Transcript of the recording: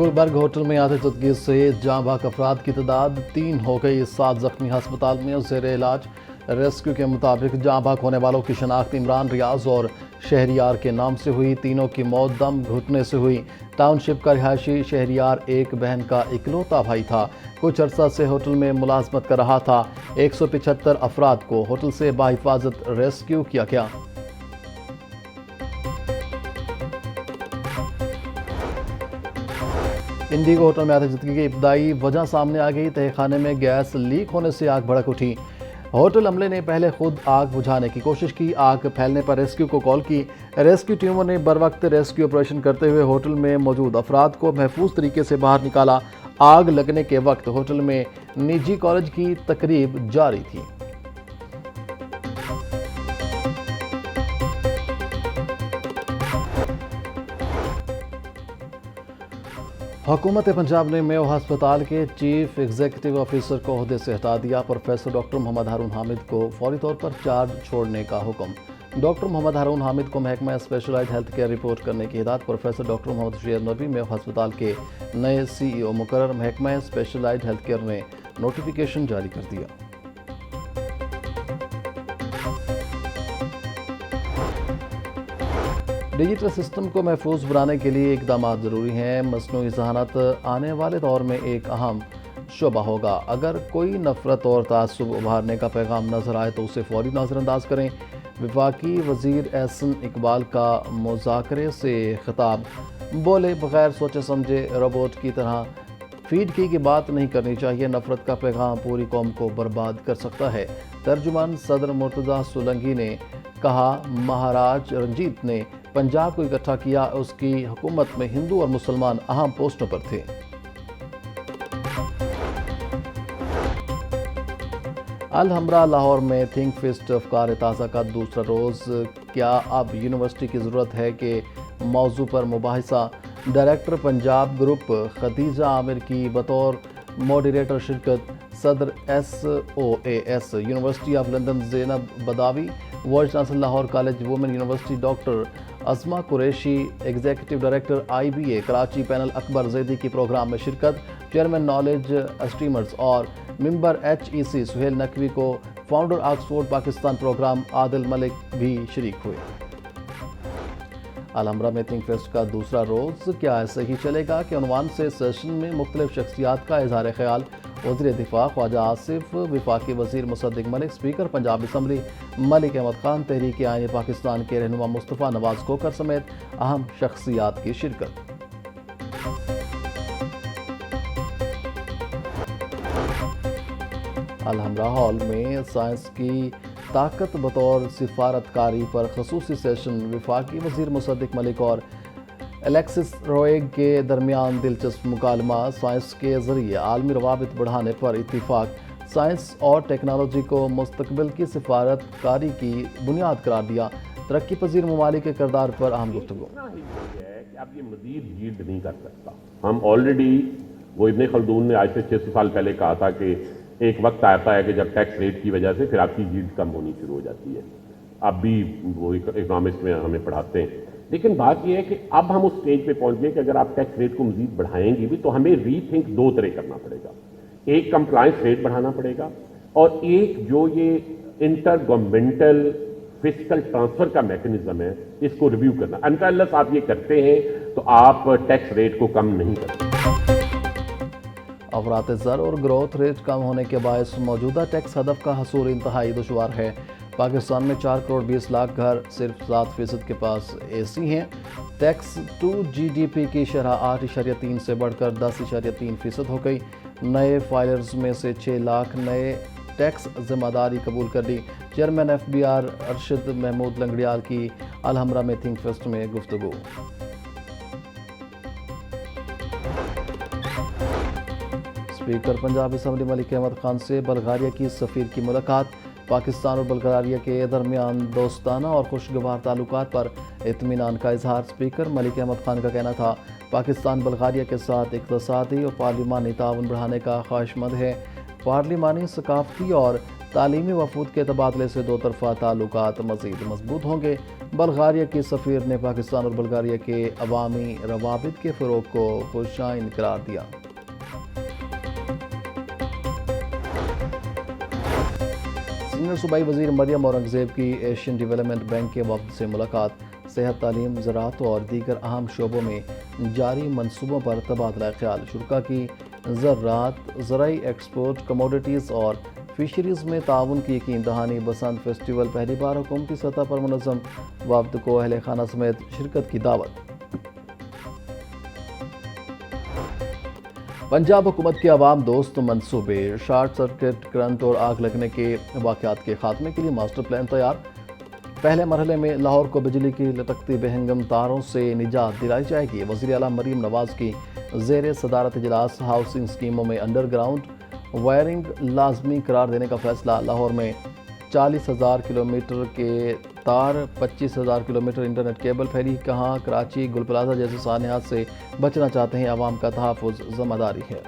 Gulberg hotel میں آتش سے جاں بحق افراد کی تعداد 3 ہو گئی، 7 زخمی ہسپتال میں زیر علاج۔ ریسکیو کے مطابق جاں بحق ہونے والوں کی شناخت عمران، ریاض اور شہریار کے نام سے ہوئی۔ تینوں کی موت دم گھٹنے سے ہوئی۔ ٹاؤن شپ کا رہائشی شہریار ایک بہن کا اکلوتا بھائی تھا، کچھ عرصہ سے ہوٹل میں ملازمت کر رہا تھا۔ 175 افراد کو ہوٹل سے بحفاظت ریسکیو کیا گیا۔ انڈیگو ہوٹل میں آتش زدگی کی ابتدائی وجہ سامنے آ گئی۔ تہہ خانے میں گیس لیک ہونے سے آگ بھڑک اٹھی۔ ہوٹل عملے نے پہلے خود آگ بجھانے کی کوشش کی۔ آگ پھیلنے پر ریسکیو کو کال کی۔ ریسکیو ٹیموں نے بروقت ریسکیو آپریشن کرتے ہوئے ہوٹل میں موجود افراد کو محفوظ طریقے سے باہر نکالا۔ آگ لگنے کے وقت ہوٹل میں نجی کالج کی تقریب جاری تھی۔ حکومت پنجاب نے میو ہسپتال کے چیف ایگزیکٹو آفیسر کو عہدے سے ہٹا دیا۔ پروفیسر ڈاکٹر محمد ہارون حامد کو فوری طور پر چارج چھوڑنے کا حکم۔ ڈاکٹر محمد ہارون حامد کو محکمہ اسپیشلائزڈ ہیلتھ کیئر رپورٹ کرنے کی ہدایت۔ پروفیسر ڈاکٹر محمد شیر نبی میو ہسپتال کے نئے CEO مقرر۔ محکمہ اسپیشلائزڈ ہیلتھ کیئر نے نوٹیفیکیشن جاری کر دیا۔ ڈیجیٹل سسٹم کو محفوظ بنانے کے لیے اقدامات ضروری ہیں۔ مصنوعی ذہانت آنے والے دور میں ایک اہم شعبہ ہوگا۔ اگر کوئی نفرت اور تعصب ابھارنے کا پیغام نظر آئے تو اسے فوری نظر انداز کریں۔ وفاقی وزیر احسن اقبال کا مذاکرے سے خطاب۔ بولے بغیر سوچے سمجھے روبوٹ کی طرح فیڈ کی بات نہیں کرنی چاہیے۔ نفرت کا پیغام پوری قوم کو برباد کر سکتا ہے۔ ترجمان صدر مرتضیٰ سولنگی نے کہا، مہاراج رنجیت نے پنجاب کو اکٹھا کیا۔ اس کی حکومت میں ہندو اور مسلمان اہم پوسٹوں پر تھے۔ الحمرا لاہور میں تھنک فیسٹ افکار تازہ کا دوسرا روز۔ کیا اب یونیورسٹی کی ضرورت ہے کہ موضوع پر مباحثہ؟ ڈائریکٹر پنجاب گروپ خدیجہ عامر کی بطور موڈریٹر شرکت۔ صدر SOAS University of London Zainab Badawi, vice chancellor Lahore College Women University doctor Uzma Qureshi, executive director IBA Karachi panel Akbar Zaidi کی پروگرام میں شرکت۔ چیئرمین نالج اسٹریمرز اور ممبر HEC سہیل نقوی کو فاؤنڈر آکسفورڈ پاکستان پروگرام عادل ملک بھی شریک ہوئے۔ الحمرا میں تھنک فیسٹ کا دوسرا روز کیا ایسے ہی چلے گا کے عنوان سے سیشن میں مختلف شخصیات کا اظہار خیال۔ وزیر دفاع خواجہ آصف، وفاقی وزیر مصدق ملک، اسپیکر پنجاب اسمبلی ملک احمد خان، تحریک آئین پاکستان کے رہنما مصطفیٰ نواز کوکر سمیت اہم شخصیات کی شرکت۔ الحمرا ہال میں سائنس کی طاقت بطور سفارتکاری پر خصوصی سیشن۔ وفاقی وزیر مصدق ملک اور الیکسس رویگ کے درمیان دلچسپ مکالمہ۔ سائنس کے ذریعے عالمی روابط بڑھانے پر اتفاق۔ سائنس اور ٹیکنالوجی کو مستقبل کی سفارت کاری کی بنیاد قرار دیا۔ ترقی پذیر ممالک کے کردار پر اہم گفتگو۔ اب یہ مزید ییلڈ نہیں کر سکتا۔ ہم آلریڈی، وہ ابن خلدون نے آج سے 600 سال پہلے کہا تھا کہ ایک وقت آتا ہے کہ جب ٹیکس ریٹ کی وجہ سے پھر آپ کی ییلڈ کم ہونی شروع ہو جاتی ہے۔ اب بھی وہ اکنامکس میں ہمیں پڑھاتے ہیں۔ لیکن بات یہ ہے کہ اب ہم اس سٹیج پہ پہنچ گئے کہ اگر آپ ٹیکس ریٹ کو مزید بڑھائیں گے بھی تو ہمیں ری تھنک 2 طرح کرنا پڑے گا۔ ایک کمپلائنس ریٹ بڑھانا پڑے گا، اور ایک جو یہ انٹر گورنمنٹل فسکل ٹرانسفر کا میکنزم ہے اس کو ریویو کرنا۔ انٹرلس آپ یہ کرتے ہیں تو آپ ٹیکس ریٹ کو کم نہیں کرتے۔ افراط زر اور گروتھ ریٹ کم ہونے کے باعث موجودہ ٹیکس ہدف کا حصول انتہائی دشوار ہے۔ پاکستان میں 4 کروڑ 20 لاکھ گھر، صرف 7% کے پاس AC ہیں۔ ٹیکس ٹو GDP کی شرح 8.3 سے بڑھ کر 10.3% ہو گئی۔ نئے فائلرز میں سے 6 لاکھ نئے ٹیکس ذمہ داری قبول کر لی۔ چیئرمین FBR ارشد محمود لنگڑیال کی الحمرا میں تھنک فیسٹ میں گفتگو۔ اسپیکر پنجاب اسمبلی ملک احمد خان سے بلغاریہ کی سفیر کی ملاقات۔ پاکستان اور بلغاریہ کے درمیان دوستانہ اور خوشگوار تعلقات پر اطمینان کا اظہار۔ اسپیکر ملک احمد خان کا کہنا تھا، پاکستان بلغاریہ کے ساتھ اقتصادی اور پارلیمانی تعاون بڑھانے کا خواہش مند ہے۔ پارلیمانی ثقافتی اور تعلیمی وفود کے تبادلے سے دو طرفہ تعلقات مزید مضبوط ہوں گے۔ بلغاریہ کی سفیر نے پاکستان اور بلغاریہ کے عوامی روابط کے فروغ کو خوشائن قرار دیا۔ سینئر صوبائی وزیر مریم اورنگزیب کی ایشین ڈیولپمنٹ بینک کے وفد سے ملاقات، صحت، تعلیم، زراعت اور دیگر اہم شعبوں میں جاری منصوبوں پر تبادلہ خیال۔ شرکاء کی زراعت، زرعی ایکسپورٹ، کموڈیٹیز اور فشریز میں تعاون کی یقین دہانی۔ بسنت فیسٹیول پہلی بار حکومتی سطح پر منظم، وفد کو اہل خانہ سمیت شرکت کی دعوت۔ پنجاب حکومت کے عوام دوست منصوبے، شارٹ سرکٹ کرنٹ اور آگ لگنے کے واقعات کے خاتمے کے لیے ماسٹر پلان تیار۔ پہلے مرحلے میں لاہور کو بجلی کی لٹکتی بہنگم تاروں سے نجات دلائی جائے گی۔ وزیر اعلیٰ مریم نواز کی زیر صدارت اجلاس، ہاؤسنگ اسکیموں میں انڈر گراؤنڈ وائرنگ لازمی قرار دینے کا فیصلہ۔ لاہور میں 40,000 کلومیٹر کے تار، 25,000 کلومیٹر انٹرنیٹ کیبل پھیلی کہاں؟ کراچی، گل پلازہ جیسے سانحات سے بچنا چاہتے ہیں، عوام کا تحفظ ذمہ داری ہے۔